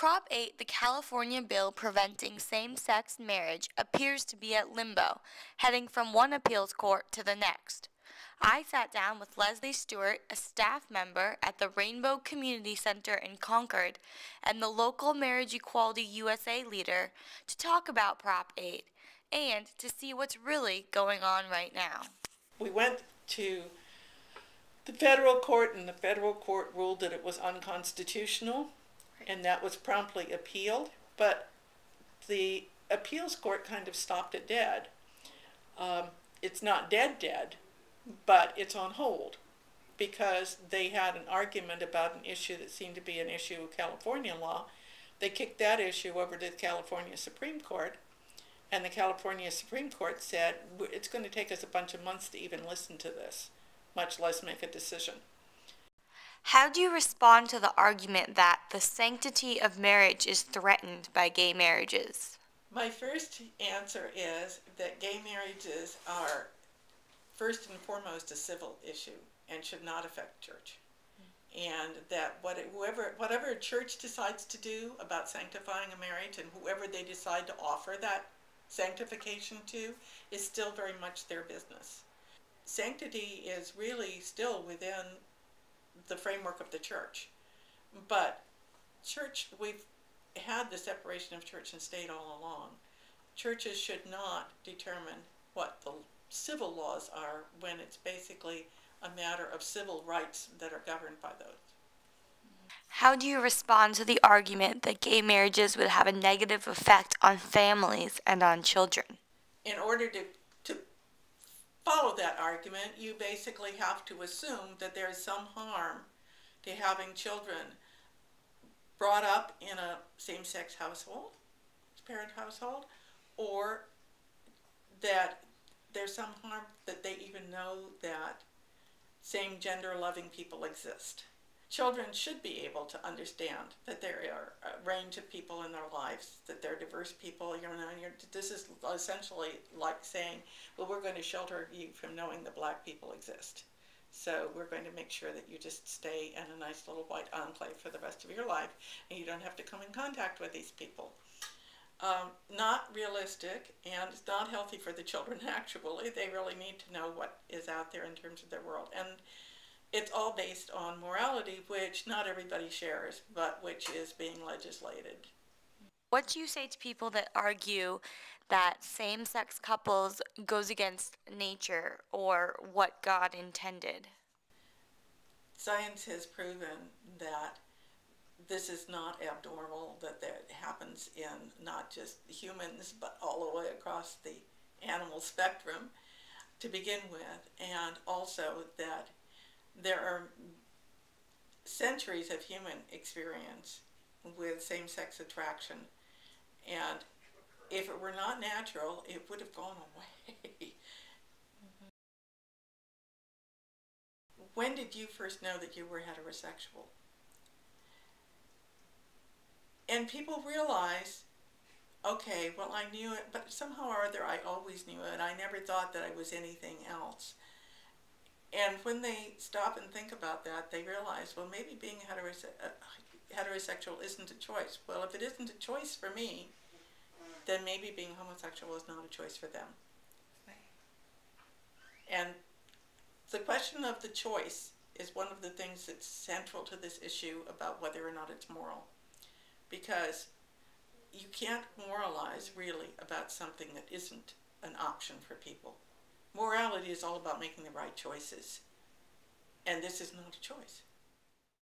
Prop 8, the California bill preventing same-sex marriage, appears to be at limbo, heading from one appeals court to the next. I sat down with Leslie Stewart, a staff member at the Rainbow Community Center in Concord, and the local Marriage Equality USA leader to talk about Prop 8 and to see what's really going on right now. We went to the federal court, and the federal court ruled that it was unconstitutional, and that was promptly appealed, but the appeals court kind of stopped it dead. It's not dead, but it's on hold because they had an argument about an issue that seemed to be an issue of California law. They kicked that issue over to the California Supreme Court, and the California Supreme Court said, it's going to take us a bunch of months to even listen to this, much less make a decision. How do you respond to the argument that the sanctity of marriage is threatened by gay marriages? My first answer is that gay marriages are first and foremost a civil issue and should not affect church. And that whatever a church decides to do about sanctifying a marriage, and whoever they decide to offer that sanctification to, is still very much their business. Sanctity is really still within the framework of the church. But church, we've had the separation of church and state all along. Churches should not determine what the civil laws are when it's basically a matter of civil rights that are governed by those. How do you respond to the argument that gay marriages would have a negative effect on families and on children? In order to follow that argument, you basically have to assume that there is some harm to having children brought up in a same-sex household, parent household, or that there's some harm that they even know that same-gender loving people exist. Children should be able to understand that there are a range of people in their lives, that they're diverse people. This is essentially like saying, well, we're going to shelter you from knowing that black people exist. So we're going to make sure that you just stay in a nice little white enclave for the rest of your life, and you don't have to come in contact with these people. Not realistic, and it's not healthy for the children, actually. They really need to know what is out there in terms of their world. And it's all based on morality, which not everybody shares, but which is being legislated. What do you say to people that argue that same-sex couples goes against nature or what God intended? Science has proven that this is not abnormal, that happens in not just humans, but all the way across the animal spectrum to begin with, and also that there are centuries of human experience with same-sex attraction, and if it were not natural, it would have gone away. When did you first know that you were heterosexual? And people realize, okay, well, I knew it, but somehow or other I always knew it. I never thought that I was anything else. And when they stop and think about that, they realize, well, maybe being heterosexual isn't a choice. Well, if it isn't a choice for me, then maybe being homosexual is not a choice for them. And the question of the choice is one of the things that's central to this issue about whether or not it's moral. Because you can't moralize really about something that isn't an option for people. Morality is all about making the right choices, and this is not a choice.